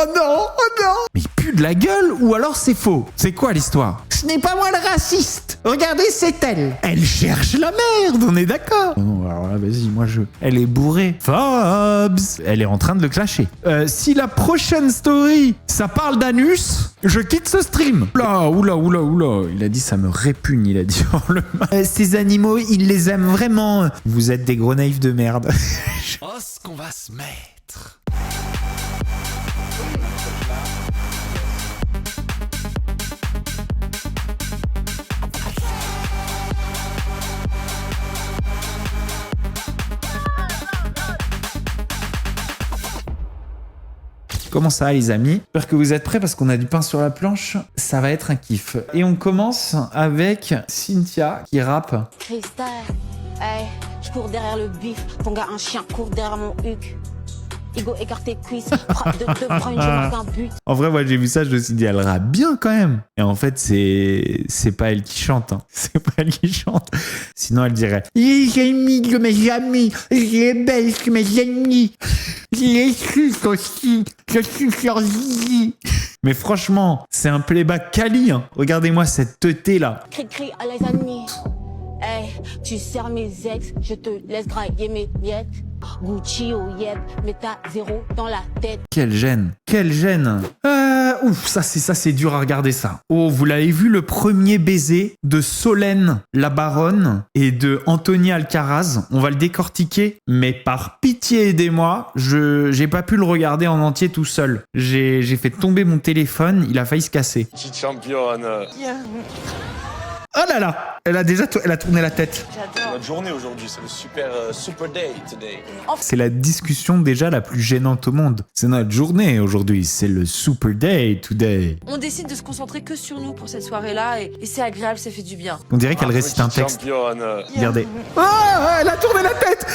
Oh non, oh non. Mais il pue de la gueule ou alors c'est faux? C'est quoi l'histoire? Ce n'est pas moi le raciste. Regardez, c'est elle. Elle cherche la merde, on est d'accord. Non, alors là, vas-y, moi je... Elle est bourrée. Fobs. Elle est en train de le clasher. Si la prochaine story, ça parle d'anus, je quitte ce stream. Oula. Il a dit ça me répugne, il a dit. Ces animaux, ils les aiment vraiment. Vous êtes des gros naïfs de merde. Oh, ce qu'on va se mettre. Comment ça va les amis? J'espère que vous êtes prêts parce qu'on a du pain sur la planche. Ça va être un kiff. Et on commence avec Cynthia qui rappe. Cristal, hey, je cours derrière le bif. Ton gars un chien court derrière mon huc. Ego écarte tes cuisses, frappe de deux points, je marque un but. En vrai, moi j'ai vu ça, je me suis dit, elle rappe bien quand même. Et en fait, c'est pas elle qui chante. Hein. C'est pas elle qui chante. Sinon, elle dirait les ennemis de mes amis, les belles que mes ennemis. Les suces aussi, je suis sur Zizi. Mais franchement, c'est un playback quali. Hein. Regardez-moi cette teuté là. Cri à les ennemis. Hey, tu sers mes ex, je te laisse grailler mes miettes. Gucci au yep, mais t'as zéro dans la tête. Quelle gêne. Ça c'est dur à regarder ça. Oh, vous l'avez vu le premier baiser de Solène la Baronne et de Anthony Alcaraz. On va le décortiquer, mais par pitié aidez-moi, j'ai pas pu le regarder en entier tout seul. J'ai fait tomber mon téléphone, il a failli se casser. Petite championne. Oh là là, elle a tourné la tête. C'est notre journée aujourd'hui, c'est le super day today. C'est la discussion déjà la plus gênante au monde. C'est notre journée aujourd'hui, c'est le super day today. On décide de se concentrer que sur nous pour cette soirée-là et c'est agréable, ça fait du bien. On dirait qu'elle récite un texte. Championne. Regardez. Oh, elle a tourné la tête.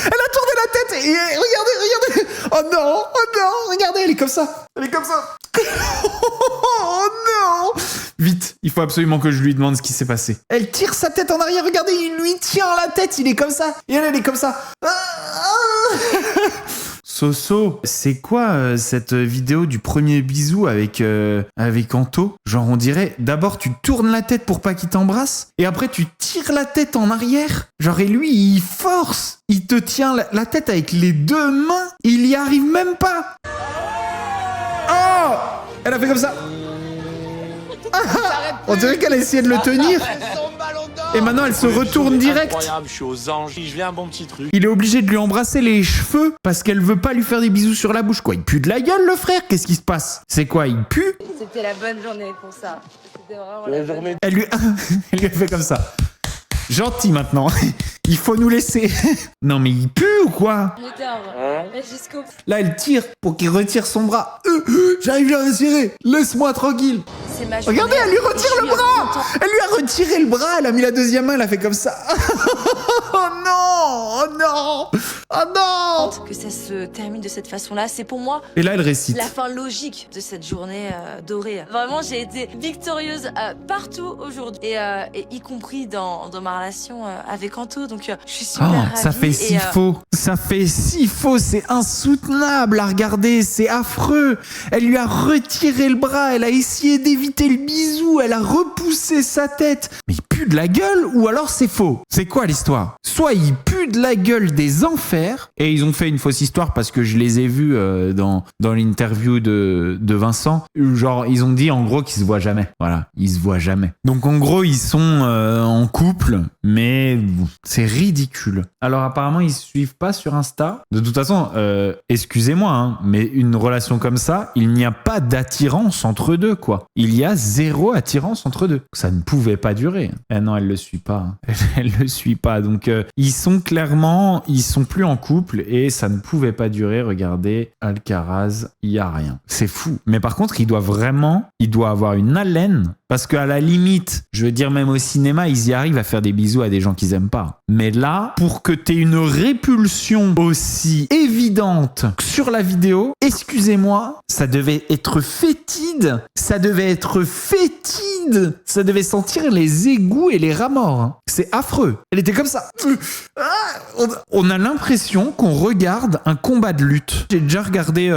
Et regardez. Oh non, regardez, elle est comme ça. Oh non. Vite, il faut absolument que je lui demande ce qui s'est passé. Elle tire sa tête en arrière, regardez, il lui tient la tête, il est comme ça. Et elle est comme ça. Soso, c'est quoi cette vidéo du premier bisou avec Anto? Genre on dirait, d'abord tu tournes la tête pour pas qu'il t'embrasse, et après tu tires la tête en arrière. Genre et lui il force, il te tient la tête avec les deux mains, il y arrive même pas. Oh, elle a fait comme ça. On dirait qu'elle a essayé de le tenir. Et maintenant elle se retourne direct. Incroyable, je suis aux anges, je viens un bon petit truc. Il est obligé de lui embrasser les cheveux parce qu'elle veut pas lui faire des bisous sur la bouche. Quoi, il pue de la gueule le frère. Qu'est-ce qui se passe? C'est quoi, il pue? C'était la bonne journée pour ça. C'était vraiment la journée. Elle lui a fait comme ça. Gentil maintenant. Il faut nous laisser. Non mais il pue ou quoi? Jusqu'au... Là elle tire pour qu'il retire son bras. J'arrive à le serrer. Laisse-moi tranquille. C'est ma journée. Regardez, elle lui retire le bras. Elle lui a retiré le bras. Elle a mis la deuxième main. Elle a fait comme ça. Oh non. Que ça se termine de cette façon-là, c'est pour moi Et là elle récite. la fin logique de cette journée dorée. Vraiment, j'ai été victorieuse partout aujourd'hui, et y compris dans ma relation avec Anto. Donc, je suis super ravie. Ça fait si faux. Ça fait si faux. C'est insoutenable à regarder. C'est affreux. Elle lui a retiré le bras. Elle a essayé d'éviter le bisou. Elle a repoussé sa tête. Mais il pue de la gueule ou alors c'est faux? C'est quoi l'histoire? Soit il pue de la gueule des enfers, et ils ont fait une fausse histoire parce que je les ai vus dans l'interview de Vincent. Genre, ils ont dit en gros qu'ils se voient jamais. Voilà, ils se voient jamais. Donc en gros, ils sont en couple, mais c'est ridicule. Alors apparemment, ils se suivent pas sur Insta. De toute façon, excusez-moi, hein, mais une relation comme ça, il n'y a pas d'attirance entre deux, quoi. Il y a zéro attirance entre deux. Ça ne pouvait pas durer. Eh non, elle le suit pas. Hein. Elle le suit pas. Donc ils sont plus en couple et ça ne pouvait pas durer. Regardez, Alcaraz, il y a rien. C'est fou. Mais par contre, il doit avoir une haleine. Parce qu'à la limite, je veux dire, même au cinéma, ils y arrivent à faire des bisous à des gens qu'ils aiment pas. Mais là, pour que t'aies une répulsion aussi évidente sur la vidéo, excusez-moi, ça devait être fétide. Ça devait sentir les égouts et les rats morts. Hein. C'est affreux. Elle était comme ça. On a l'impression qu'on regarde un combat de lutte. J'ai déjà regardé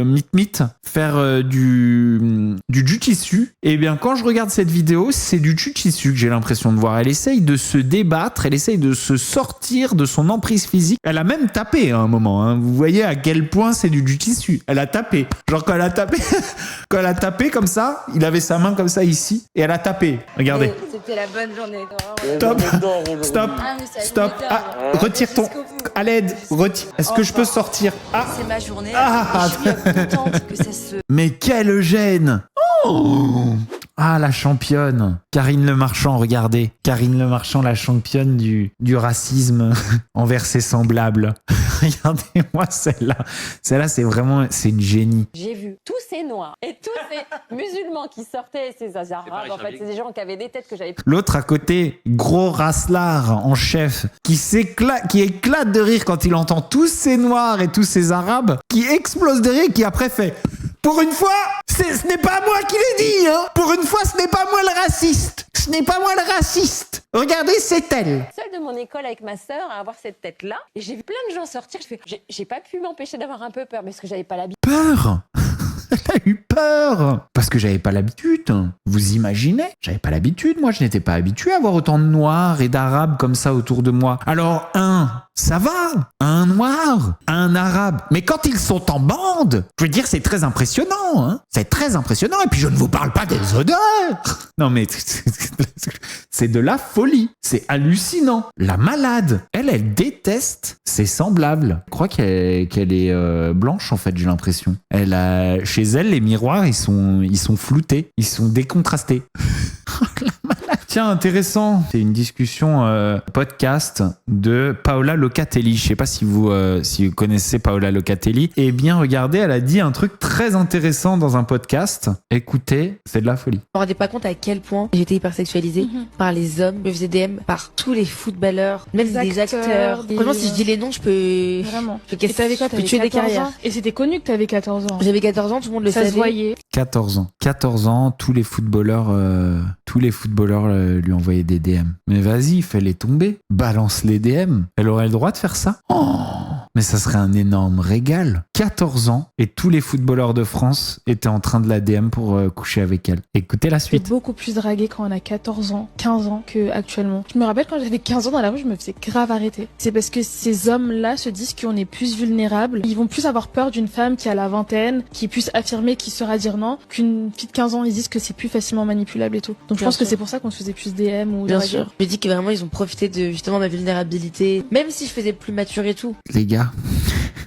Meet limite faire du jiu-jitsu. Et bien, quand je regarde cette vidéo, c'est du jiu-jitsu que j'ai l'impression de voir. Elle essaye de se débattre, elle essaye de se sortir de son emprise physique. Elle a même tapé à un moment. Hein. Vous voyez à quel point c'est du jiu-jitsu. Elle a tapé. Genre quand elle a tapé, quand elle a tapé comme ça, il avait sa main comme ça ici et elle a tapé. Regardez. C'était la bonne journée. Stop. Stop. Stop. Ah, retire ton. À l'aide. Retire. Est-ce que je peux sortir? Ah. C'est ma journée. Ah. Je suis contente que ça se... Mais quel gêne! Oh, ah, la championne. Karine Le Marchand, regardez. Karine Le Marchand, la championne du racisme envers ses semblables. Regardez-moi celle-là. Celle-là, c'est une génie. J'ai vu tous ces noirs et tous ces musulmans qui sortaient, ces arabes, en fait, c'est des gens qui avaient des têtes que j'avais... L'autre à côté, gros raslard en chef, qui éclate de rire quand il entend tous ces noirs et tous ces arabes, qui explose de rire, qui après fait... Pour une fois, ce n'est pas moi qui l'ai dit, hein. Pour une fois, ce n'est pas moi le raciste. Ce n'est pas moi le raciste. Regardez, c'est elle. Seule de mon école avec ma sœur à avoir cette tête-là. Et j'ai vu plein de gens sortir. J'ai pas pu m'empêcher d'avoir un peu peur parce que j'avais pas l'habitude. Peur? Elle a eu peur. Parce que j'avais pas l'habitude. Vous imaginez? J'avais pas l'habitude. Moi, je n'étais pas habitué à voir autant de noirs et d'arabes comme ça autour de moi. Alors, ça va. Un noir, un arabe. Mais quand ils sont en bande, je veux dire, c'est très impressionnant. Hein, c'est très impressionnant. Et puis, je ne vous parle pas des odeurs. Non, mais c'est de la folie. C'est hallucinant. La malade. Elle déteste ses semblables. Je crois qu'elle est blanche, en fait, j'ai l'impression. Chez elle, les miroirs, ils sont floutés. Ils sont décontrastés. La malade. Tiens, intéressant. C'est une discussion podcast de Paola Locatelli. Je sais pas si vous connaissez Paola Locatelli. Eh bien, regardez, elle a dit un truc très intéressant dans un podcast. Écoutez, c'est de la folie. Je me rendais pas compte à quel point j'étais hypersexualisée par les hommes. Je me faisais DM par tous les footballeurs, même des acteurs. Franchement, si je dis les noms, je peux... Vraiment. Je peux, t'avais quoi, je peux tuer des carrières. Et c'était connu que t'avais 14 ans. J'avais 14 ans, tout le monde le savait. Ça se voyait. 14 ans. 14 ans, tous les footballeurs lui envoyaient des DM. Mais vas-y, fais-les tomber. Balance les DM. Elle aurait le droit de faire ça? Oh, mais ça serait un énorme régal. 14 ans et tous les footballeurs de France étaient en train de la DM pour coucher avec elle. Écoutez la C'est suite. beaucoup plus dragué quand on a 14 ans, 15 ans qu'actuellement. Je me rappelle quand j'avais 15 ans dans la rue, je me faisais grave arrêter. C'est parce que ces hommes-là se disent qu'on est plus vulnérables. Ils vont plus avoir peur d'une femme qui a la vingtaine, qui puisse affirmer, qui saura dire non, qu'une fille de 15 ans, ils disent que c'est plus facilement manipulable et tout. Donc je pense que c'est pour ça qu'on se faisait plus DM ou Bien draguer. sûr. Je me dis que vraiment ils ont profité de justement ma vulnérabilité. Même si je faisais plus mature et tout. Les gars,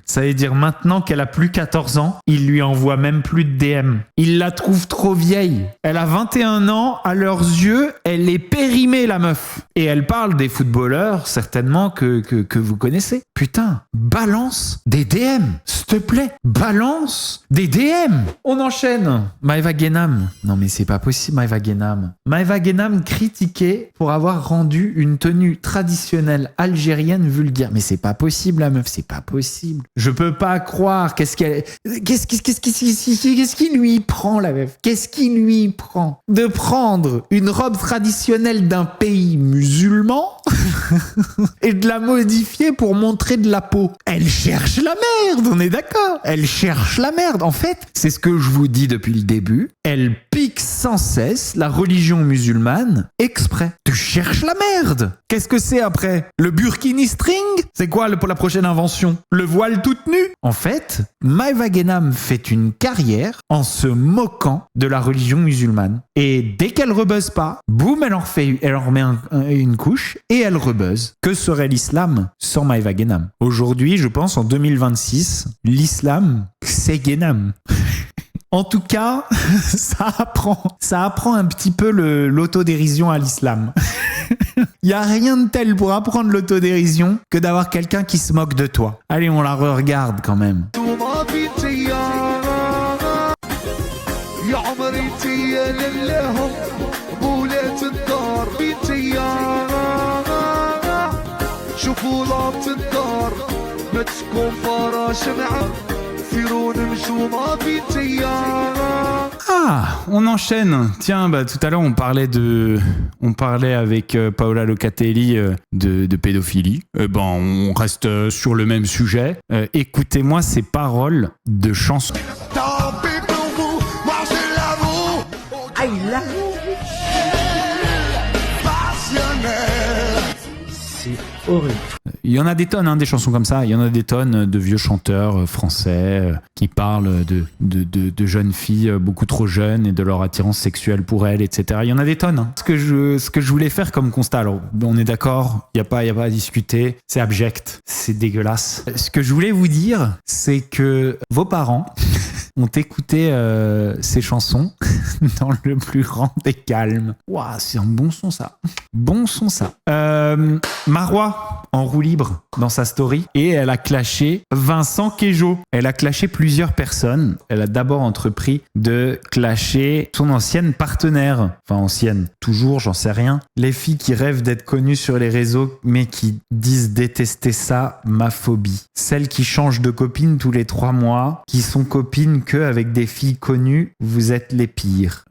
ça veut dire maintenant qu'elle a plus 14 ans, il lui envoie même plus de DM. Il la trouve trop vieille. Elle a 21 ans, à leurs yeux, elle est périmée la meuf. Et elle parle des footballeurs, certainement, que vous connaissez. Putain, balance des DM, s'il te plaît. Balance des DM. On enchaîne. Maëva Guénam. Non mais c'est pas possible, Maëva Guénam. Maëva Guénam critiquée pour avoir rendu une tenue traditionnelle algérienne vulgaire. Mais c'est pas possible, la meuf, c'est pas possible. Je peux pas croire. Qu'est-ce qui lui prend, la meuf? Qu'est-ce qui lui prend de prendre une robe traditionnelle d'un pays musulman et de la modifier pour montrer de la peau? Elle cherche la merde, on est d'accord? Elle cherche la merde. En fait, c'est ce que je vous dis depuis le début. Elle pique sans cesse la religion musulmane exprès. Tu cherches la merde. Qu'est-ce que c'est après? Le burkini string? C'est quoi pour la prochaine invention? Le voile toute nue? En fait, Maëva Guénam fait une carrière en se moquant de la religion musulmane. Et dès qu'elle rebuzz pas, boum, elle en remet une couche et elle rebuzz. Que serait l'islam sans Maëva Guénam? Aujourd'hui, je pense en 2026, l'islam, c'est Guénam. En tout cas, ça apprend un petit peu l'autodérision à l'islam. Il n'y a rien de tel pour apprendre l'autodérision que d'avoir quelqu'un qui se moque de toi. Allez, on la regarde quand même. Ah, on enchaîne. Tiens, tout à l'heure on parlait avec Paola Locatelli de pédophilie. On reste sur le même sujet. Écoutez-moi ces paroles de chansons. Tant pis pour vous, moi j'ai l'amour. Ah, il l'avoue. Passionnel. C'est horrible. Il y en a des tonnes, des chansons comme ça. Il y en a des tonnes de vieux chanteurs français qui parlent de jeunes filles beaucoup trop jeunes et de leur attirance sexuelle pour elles, etc. Il y en a des tonnes. Ce que je voulais faire comme constat, alors on est d'accord, il y a pas à discuter, c'est abject, c'est dégueulasse. Ce que je voulais vous dire, c'est que vos parents ont écouté ces chansons dans le plus grand des calmes. Waouh, c'est un bon son ça. Bon son ça. Marwa en roue libre dans sa story et elle a clashé Vincent Queijo. Elle a clashé plusieurs personnes. Elle a d'abord entrepris de clasher son ancienne partenaire. Enfin ancienne, toujours, j'en sais rien. Les filles qui rêvent d'être connues sur les réseaux mais qui disent détester ça, ma phobie. Celles qui changent de copine tous les 3 mois, qui sont copines que avec des filles connues, vous êtes les pires.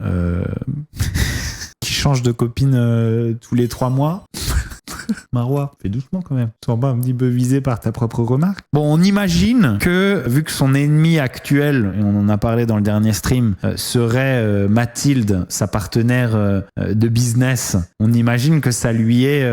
Qui changent de copine tous les 3 mois. Marwa, fais doucement quand même. Sois pas un petit peu visé par ta propre remarque. Bon, on imagine que, vu que son ennemi actuel, et on en a parlé dans le dernier stream, serait Mathilde, sa partenaire de business, on imagine que ça lui est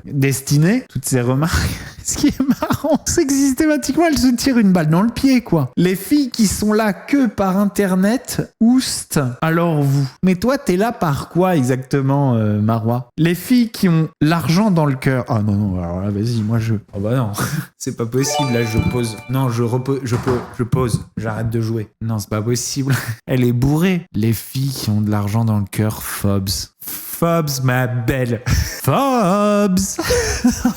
destiné, toutes ces remarques. Ce qui est marrant, c'est que systématiquement, elle se tire une balle dans le pied, quoi. Les filles qui sont là que par Internet, oust, alors vous. Mais toi, t'es là par quoi exactement, Marwa? Les filles qui ont l'argent dans le cœur. Ah non, alors là, vas-y, moi je... Oh bah non, c'est pas possible, là je pose. Non, je pose, j'arrête de jouer. Non, c'est pas possible. Elle est bourrée. Les filles qui ont de l'argent dans le cœur, phobes. Phobes, ma belle. Phobes.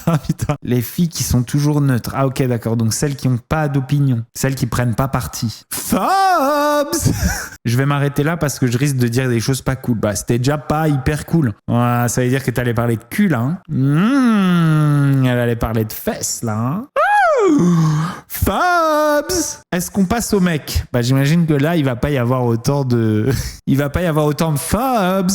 Ah putain. Les filles qui sont toujours neutres. Ah ok, d'accord. Donc celles qui n'ont pas d'opinion. Celles qui prennent pas parti. Phobes. Je vais m'arrêter là parce que je risque de dire des choses pas cool. C'était déjà pas hyper cool. Ça veut dire que t'allais parler de cul, là. Elle allait parler de fesses, là. Hein. Phobes. Est-ce qu'on passe au mec? J'imagine que là, il va pas y avoir autant de phobes.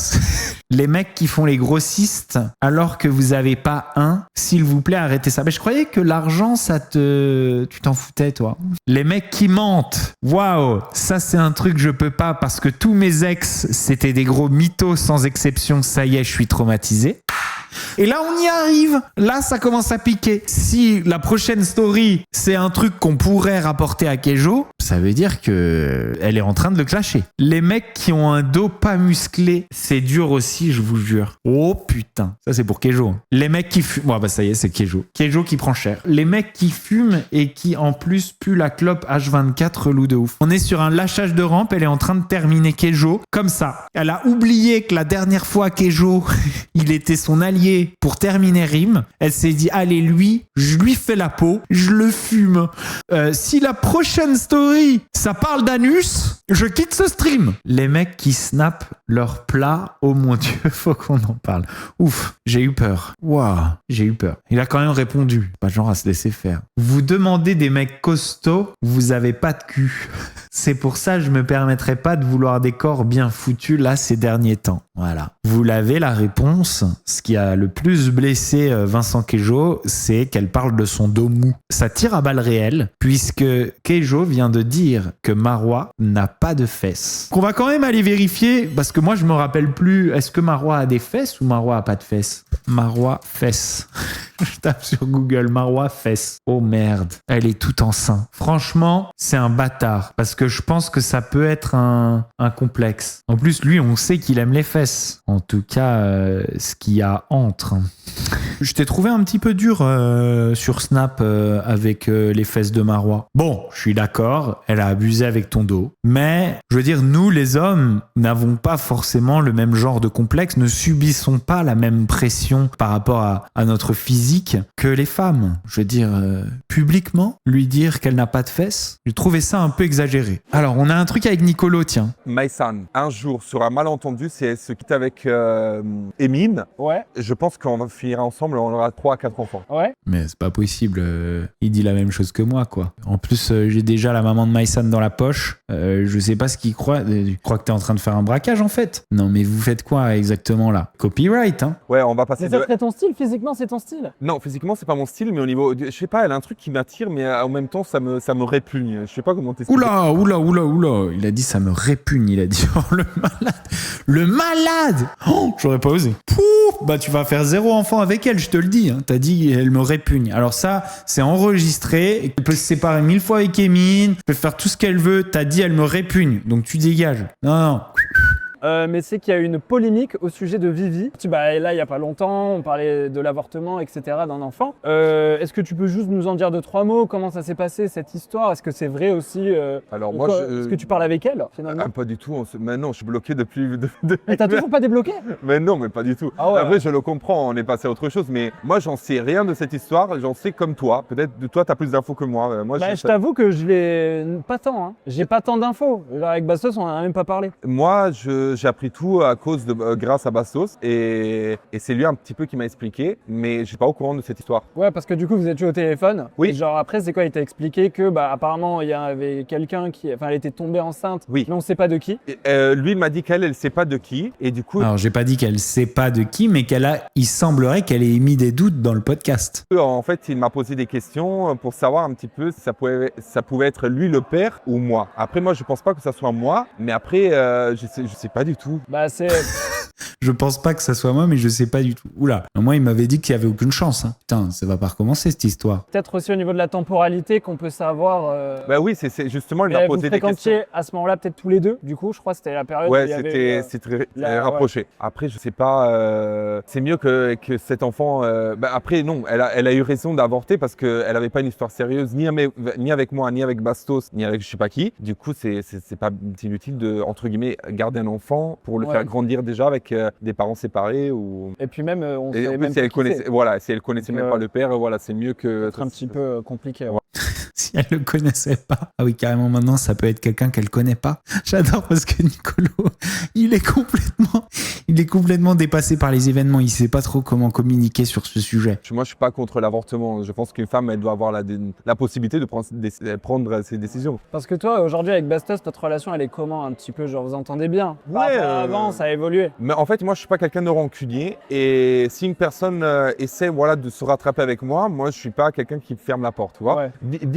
Les mecs qui font les grossistes alors que vous avez pas un, s'il vous plaît, arrêtez ça. Je croyais que l'argent, tu t'en foutais, toi. Les mecs qui mentent. Waouh, ça c'est un truc que je peux pas parce que tous mes ex, c'était des gros mythos sans exception. Ça y est, je suis traumatisé. Et là, on y arrive. Là, ça commence à piquer. Si la prochaine story, c'est un truc qu'on pourrait rapporter à Queijo, ça veut dire que elle est en train de le clasher. Les mecs qui ont un dos pas musclé, c'est dur aussi, je vous jure. Oh putain, ça c'est pour Queijo. Les mecs qui fument... ça y est, c'est Queijo. Queijo qui prend cher. Les mecs qui fument et qui en plus puent la clope H24 relou de ouf. On est sur un lâchage de rampe, elle est en train de terminer Queijo comme ça. Elle a oublié que la dernière fois Queijo, il était son allié pour terminer Rime. Elle s'est dit, allez lui, je lui fais la peau, je le fume. Si la prochaine story, ça parle d'anus, je quitte ce stream. Les mecs qui snappent leur plat, oh mon Dieu, faut qu'on en parle. Ouf, j'ai eu peur. Waouh, j'ai eu peur. Il a quand même répondu, pas genre à se laisser faire. Vous demandez des mecs costauds, vous avez pas de cul. C'est pour ça que je me permettrai pas de vouloir des corps bien foutus là ces derniers temps. Voilà. Vous l'avez la réponse. Ce qui a le plus blessé Vincent Queijo, c'est qu'elle parle de son dos mou. Ça tire à balles réelles, puisque Queijo vient de dire que Marwa n'a pas de fesses. Qu'on va quand même aller vérifier, parce que moi je me rappelle plus, est-ce que Marwa a des fesses ou Marwa a pas de fesses? Marwa fesses. Je tape sur Google, Marwa fesses. Oh merde, elle est toute enceinte. Franchement, c'est un bâtard, parce que je pense que ça peut être un complexe. En plus, lui, on sait qu'il aime les fesses. En tout cas, ce qu'il y a entre. Je t'ai trouvé un petit peu dur sur Snap avec les fesses de Marwa. Bon, je suis d'accord, elle a abusé avec ton dos. Mais, je veux dire, nous, les hommes, n'avons pas forcément le même genre de complexe, ne subissons pas la même pression par rapport à notre physique que les femmes. Je veux dire, publiquement, lui dire qu'elle n'a pas de fesses, j'ai trouvé ça un peu exagéré. Alors, on a un truc avec Nicolo, tiens. Maïsan, un jour, sur un malentendu, c'est ce quitte avec Emine. Ouais. Je pense qu'on va finir ensemble ensemble, on aura 3 à 4 enfants. Ouais. Mais c'est pas possible. Il dit la même chose que moi, quoi. En plus, j'ai déjà la maman de Maïsan dans la poche. Je sais pas ce qu'il croit. Il croit que t'es en train de faire un braquage, en fait. Non, mais vous faites quoi exactement là? Copyright, hein? Ouais, on va passer. Mais ça serait ton style, physiquement, c'est ton style? Non, physiquement, c'est pas mon style, mais au niveau, je sais pas, elle a un truc qui m'attire, mais en même temps, ça me répugne. Je sais pas comment t'expliquer. Oula. Il a dit ça me répugne. Il a dit oh, le malade. Le malade. Oh, j'aurais pas osé. Pouf, bah tu vas faire 0 enfant avec elle, je te le dis. Hein. T'as dit elle me répugne. Alors ça, c'est enregistré. Elle peut se séparer 1000 fois avec Emine. Elle peut faire tout ce qu'elle veut. T'as dit elle me répugne. Donc tu dégages. Non. Mais c'est qu'il y a eu une polémique au sujet de Vivi. Là, il n'y a pas longtemps, on parlait de l'avortement, etc. d'un enfant. Est-ce que tu peux juste nous en dire 2-3 mots? Comment ça s'est passé, cette histoire? Est-ce que c'est vrai aussi? Alors moi, est-ce que tu parles avec elle, finalement? Pas du tout. Maintenant, je suis bloqué depuis... Et t'as toujours pas débloqué? Mais non, mais pas du tout. Ah ouais, Après, je le comprends, on est passé à autre chose. Mais moi, j'en sais rien de cette histoire. J'en sais comme toi. Peut-être de toi, t'as plus d'infos que moi. Je t'avoue que je l'ai pas tant. Hein. J'ai pas tant d'infos. Genre, avec Bastos, on en a même pas parlé. Moi, j'ai appris tout à cause grâce à Bastos et c'est lui un petit peu qui m'a expliqué, mais je suis pas au courant de cette histoire. Ouais, parce que du coup vous êtes eu au téléphone. Oui. Et genre après c'est quoi? Il t'a expliqué que apparemment il y avait quelqu'un elle était tombée enceinte. Oui. Mais on sait pas de qui. Lui il m'a dit elle sait pas de qui et du coup. Alors j'ai pas dit qu'elle sait pas de qui, mais il semblerait qu'elle ait émis des doutes dans le podcast. En fait, il m'a posé des questions pour savoir un petit peu si ça pouvait être lui le père ou moi. Après moi je pense pas que ça soit moi, mais après je sais pas du tout. Je pense pas que ça soit moi, mais je sais pas du tout. Oula, moi il m'avait dit qu'il y avait aucune chance. Hein. Putain, ça va pas recommencer cette histoire. Peut-être aussi au niveau de la temporalité qu'on peut savoir. Oui, c'est justement, il m'a posé des questions. Vous fréquentiez à ce moment-là peut-être tous les deux, du coup, je crois que c'était la période où il y avait... c'est très rapproché. Ouais. Après, je sais pas, c'est mieux que cet enfant... après, non, elle a eu raison d'avorter parce qu'elle avait pas une histoire sérieuse, ni avec moi, ni avec Bastos, ni avec je sais pas qui. Du coup, c'est pas inutile de, entre guillemets, garder un enfant pour le faire grandir déjà avec des parents séparés ou... Et puis même, on sait même si elle connaissait, si elle connaissait même pas le père, c'est mieux que... C'est un petit peu compliqué. Ouais. Si elle le connaissait pas. Ah oui, carrément, maintenant, ça peut être quelqu'un qu'elle connaît pas. J'adore parce que Nicolo, il est complètement dépassé par les événements. Il sait pas trop comment communiquer sur ce sujet. Moi, je suis pas contre l'avortement. Je pense qu'une femme, elle doit avoir la possibilité de prendre ses décisions. Parce que toi, aujourd'hui, avec Bastos, notre relation, elle est comment un petit peu? Genre, vous entendez bien? Ouais. Avant, ça a évolué. Mais en fait, moi, je suis pas quelqu'un de rancunier. Et si une personne essaie de se rattraper avec moi, je suis pas quelqu'un qui ferme la porte, tu vois. Ouais.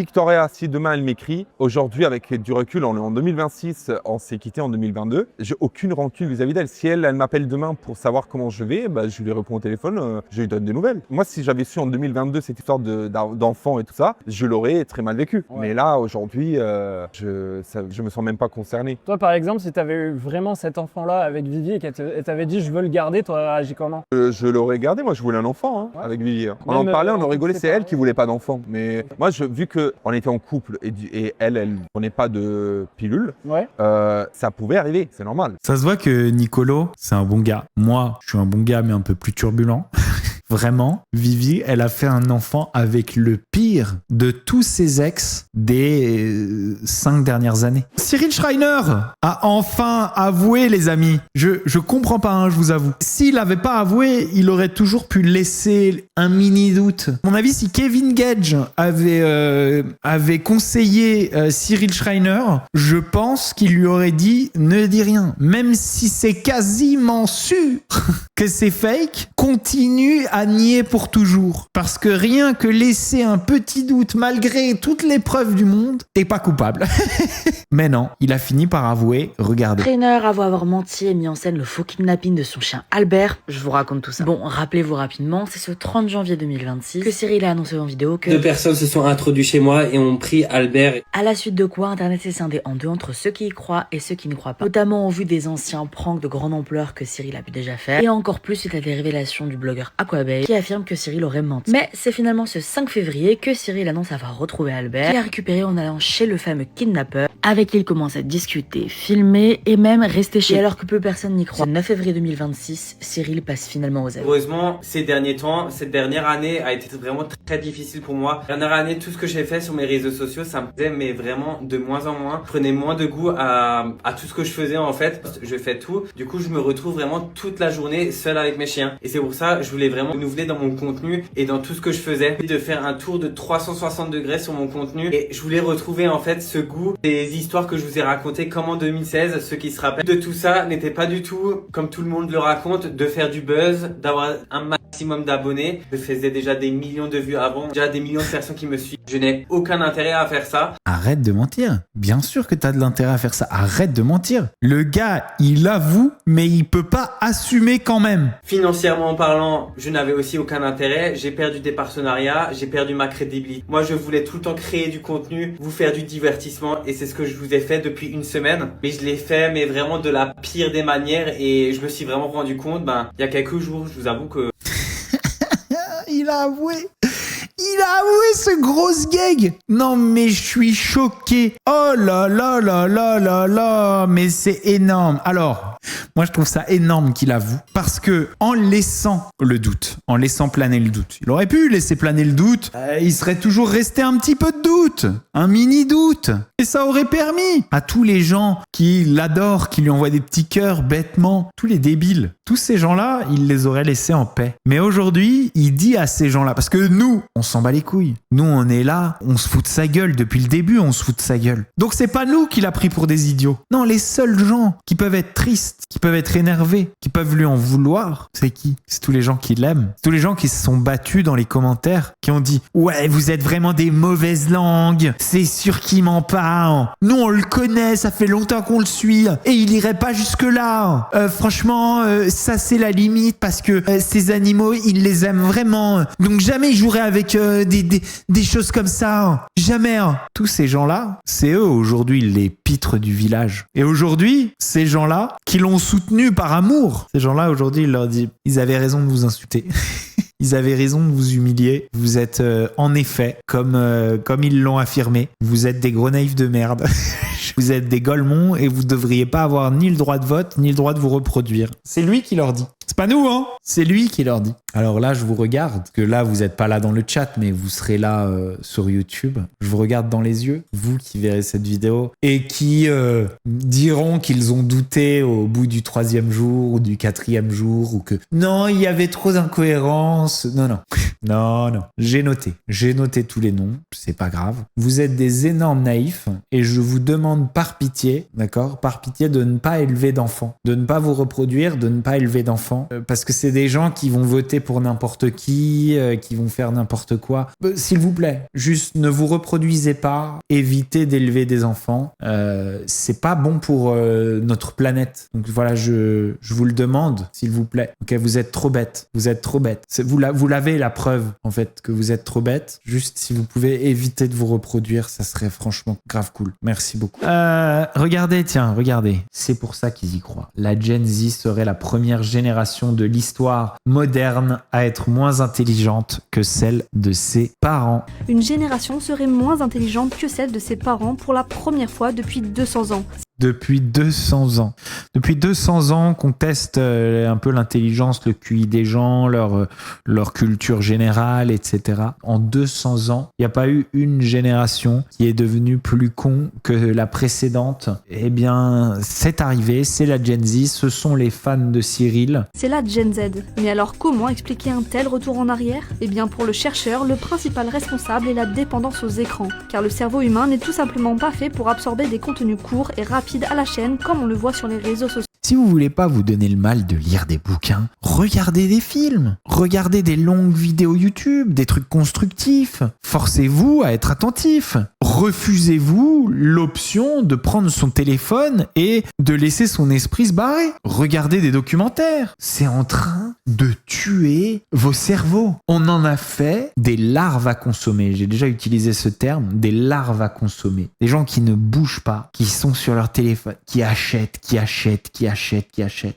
Victoria, si demain elle m'écrit, aujourd'hui avec du recul, on est en 2026, on s'est quitté en 2022, j'ai aucune rancune vis-à-vis d'elle. Si elle m'appelle demain pour savoir comment je vais, je lui réponds au téléphone, je lui donne des nouvelles. Moi, si j'avais su en 2022 cette histoire d'enfants et tout ça, je l'aurais très mal vécu. Ouais. Mais là, aujourd'hui, je me sens même pas concerné. Toi, par exemple, si tu avais eu vraiment cet enfant-là avec Vivi et qu'elle t'avait dit je veux le garder, tu aurais réagi comment? Je l'aurais gardé, moi je voulais un enfant avec Vivi. On en parlait, on en rigolait, c'est elle qui voulait pas d'enfant. Mais moi, vu qu'on était en couple et elle prenait pas de pilule, ça pouvait arriver, c'est normal. Ça se voit que Nicolo, c'est un bon gars. Moi, je suis un bon gars, mais un peu plus turbulent. Vraiment, Vivi, elle a fait un enfant avec le pire de tous ses ex des 5 dernières années. Cyril Schreiner a enfin avoué, les amis. Je comprends pas, je vous avoue. S'il avait pas avoué, il aurait toujours pu laisser un mini doute. À mon avis, si Kevin Gage avait conseillé Cyril Schreiner, je pense qu'il lui aurait dit ne dis rien. Même si c'est quasiment sûr que c'est fake, continue à nier pour toujours. Parce que rien que laisser un petit doute malgré toutes les preuves du monde, t'es pas coupable. Mais non, il a fini par avouer, regardez. Trainer avoue avoir menti et mis en scène le faux kidnapping de son chien Albert. Je vous raconte tout ça. Bon, rappelez-vous rapidement, c'est ce 30 janvier 2026 que Cyril a annoncé en vidéo que 2 personnes se sont introduites chez moi et ont pris Albert. À la suite de quoi, Internet s'est scindé en deux entre ceux qui y croient et ceux qui ne croient pas. Notamment en vue des anciens pranks de grande ampleur que Cyril a pu déjà faire. Et encore plus suite à des révélations du blogueur Aquabay qui affirme que Cyril aurait menti. Mais c'est finalement ce 5 février que Cyril annonce avoir retrouvé Albert, qu'il a récupéré en allant chez le fameux kidnappeur, avec qui il commence à discuter, filmer et même rester chez lui. Alors que peu personne n'y croit. Ce 9 février 2026, Cyril passe finalement aux aveux. Heureusement, ces derniers temps, cette dernière année a été vraiment très difficile pour moi. Dernière année, tout ce que j'ai fait sur mes réseaux sociaux, ça me plaisait, mais vraiment de moins en moins. Je prenais moins de goût à tout ce que je faisais en fait. Je fais tout. Du coup, je me retrouve vraiment toute la journée seul avec mes chiens. Et c'est pour ça, je voulais vraiment renouveler dans mon contenu et dans tout ce que je faisais, de faire un tour de 360 degrés sur mon contenu et je voulais retrouver en fait ce goût des histoires que je vous ai racontées comme en 2016. Ceux qui se rappellent de tout ça n'était pas du tout, comme tout le monde le raconte, de faire du buzz, d'avoir un maximum d'abonnés. Je faisais déjà des millions de vues avant, déjà des millions de personnes qui me suivent. Je n'ai aucun intérêt à faire ça. Arrête de mentir. Bien sûr que t'as de l'intérêt à faire ça. Arrête de mentir. Le gars, il avoue, mais il peut pas assumer quand même. Financièrement parlant, je n'avais aussi aucun intérêt. J'ai perdu des partenariats, j'ai perdu ma crédibilité. Moi, je voulais tout le temps créer du contenu, vous faire du divertissement et c'est ce que je vous ai fait depuis une semaine. Mais je l'ai fait, mais vraiment de la pire des manières et je me suis vraiment rendu compte, il y a quelques jours, je vous avoue que... Il a avoué. Il a avoué ce gros gag. Non mais je suis choqué. Oh là là là là là là. Mais c'est énorme. Alors, moi je trouve ça énorme qu'il avoue. Parce que en laissant le doute, en laissant planer le doute, il aurait pu laisser planer le doute. Il serait toujours resté un petit peu de doute. Un mini doute. Et ça aurait permis à tous les gens qui l'adorent, qui lui envoient des petits cœurs bêtement, tous les débiles, tous ces gens-là, il les aurait laissés en paix. Mais aujourd'hui, il dit à ces gens-là, parce que nous, on s'en bat les couilles. Nous, on est là, on se fout de sa gueule. Depuis le début, on se fout de sa gueule. Donc, c'est pas nous qui l'a pris pour des idiots. Non, les seuls gens qui peuvent être tristes, qui peuvent être énervés, qui peuvent lui en vouloir, c'est qui? C'est tous les gens qui l'aiment. C'est tous les gens qui se sont battus dans les commentaires, qui ont dit « Ouais, vous êtes vraiment des mauvaises langues. C'est sûr qu'il ment pas. Nous, on le connaît, ça fait longtemps qu'on le suit. Et il irait pas jusque-là. Franchement, ça, c'est la limite parce que ces animaux, il les aime vraiment. Donc, jamais il jouerait avec des choses comme ça. Jamais. Tous ces gens-là, c'est eux aujourd'hui les pitres du village. Et aujourd'hui, ces gens-là qui l'ont soutenu par amour, ces gens-là aujourd'hui, il leur dit, ils avaient raison de vous insulter. Ils avaient raison de vous humilier. Vous êtes en effet, comme ils l'ont affirmé, vous êtes des gros naïfs de merde. Vous êtes des golemons et vous devriez pas avoir ni le droit de vote, ni le droit de vous reproduire. C'est lui qui leur dit. C'est pas nous, hein. C'est lui qui leur dit. Alors là, je vous regarde, parce que là, vous êtes pas là dans le chat, mais vous serez là sur YouTube. Je vous regarde dans les yeux, vous qui verrez cette vidéo, et qui diront qu'ils ont douté au bout du 3e jour ou du 4e jour, ou que non, il y avait trop d'incohérences. Non. Non. J'ai noté tous les noms, c'est pas grave. Vous êtes des énormes naïfs, et je vous demande par pitié, d'accord, par pitié de ne pas élever d'enfants, de ne pas vous reproduire, de ne pas élever d'enfants. Parce que c'est des gens qui vont voter pour n'importe qui vont faire n'importe quoi. S'il vous plaît, juste ne vous reproduisez pas, évitez d'élever des enfants. C'est pas bon pour notre planète. Donc voilà, je vous le demande, s'il vous plaît. Ok, vous êtes trop bêtes. Vous l'avez la preuve, en fait, que vous êtes trop bêtes. Juste, si vous pouvez éviter de vous reproduire, ça serait franchement grave cool. Merci beaucoup. Regardez. C'est pour ça qu'ils y croient. La Gen Z serait la première génération de l'histoire moderne à être moins intelligente que celle de ses parents. Une génération serait moins intelligente que celle de ses parents pour la première fois depuis 200 ans. Depuis 200 ans. Depuis 200 ans qu'on teste un peu l'intelligence, le QI des gens, leur culture générale, etc. En 200 ans, il n'y a pas eu une génération qui est devenue plus con que la précédente. Eh bien, c'est arrivé, c'est la Gen Z, ce sont les fans de Cyril. C'est la Gen Z. Mais alors comment expliquer un tel retour en arrière ? Eh bien pour le chercheur, le principal responsable est la dépendance aux écrans. Car le cerveau humain n'est tout simplement pas fait pour absorber des contenus courts et rapides à la chaîne comme on le voit sur les réseaux sociaux. Si vous voulez pas vous donner le mal de lire des bouquins, regardez des films, regardez des longues vidéos YouTube, des trucs constructifs. Forcez-vous à être attentif. Refusez-vous l'option de prendre son téléphone et de laisser son esprit se barrer. Regardez des documentaires. C'est en train de tuer vos cerveaux. On en a fait des larves à consommer. J'ai déjà utilisé ce terme, des larves à consommer. Des gens qui ne bougent pas, qui sont sur leur téléphone, qui achètent.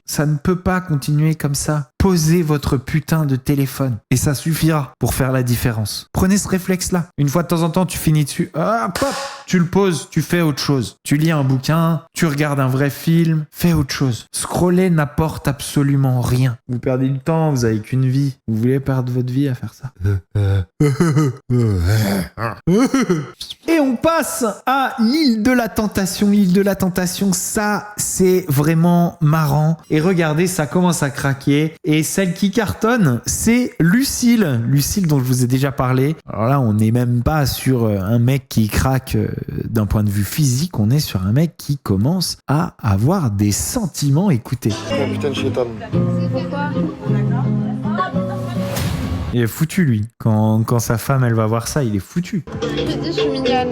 Ça ne peut pas continuer comme ça. Posez votre putain de téléphone et ça suffira pour faire la différence. Prenez ce réflexe-là. Une fois de temps en temps, tu finis dessus. Pop, tu le poses, tu fais autre chose. Tu lis un bouquin, tu regardes un vrai film, fais autre chose. Scroller n'apporte absolument rien. Vous perdez du temps, vous avez qu'une vie. Vous voulez perdre votre vie à faire ça. Et on passe à l'île de la tentation. L'île de la tentation, ça, c'est vraiment marrant. Et regardez, ça commence à craquer. Et celle qui cartonne, c'est Lucille. Lucille dont je vous ai déjà parlé. Alors là, on n'est même pas sur un mec qui craque d'un point de vue physique, on est sur un mec qui commence à avoir des sentiments. Écoutez. Oh, putain de chétan. Il est foutu, lui. Quand sa femme, elle va voir ça, il est foutu. Je dis, je suis mignonne.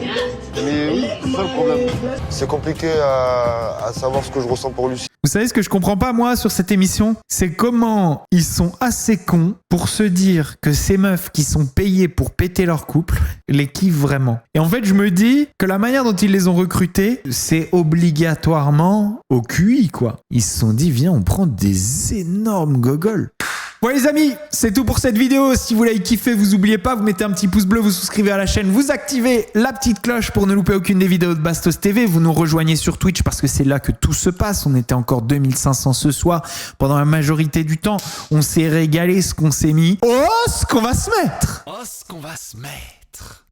Mais oui, c'est ça le problème. C'est compliqué à savoir ce que je ressens pour Lucie. Vous savez ce que je comprends pas, moi, sur cette émission? C'est comment ils sont assez cons pour se dire que ces meufs qui sont payées pour péter leur couple les kiffent vraiment. Et en fait, je me dis que la manière dont ils les ont recrutés, c'est obligatoirement au QI, quoi. Ils se sont dit, viens, on prend des énormes gogoles. Bon les amis, c'est tout pour cette vidéo. Si vous l'avez kiffé, vous oubliez pas, vous mettez un petit pouce bleu, vous souscrivez à la chaîne, vous activez la petite cloche pour ne louper aucune des vidéos de Bastos TV. Vous nous rejoignez sur Twitch parce que c'est là que tout se passe. On était encore 2500 ce soir. Pendant la majorité du temps, on s'est régalé, ce qu'on s'est mis. Oh, ce qu'on va se mettre. Oh, ce qu'on va se mettre.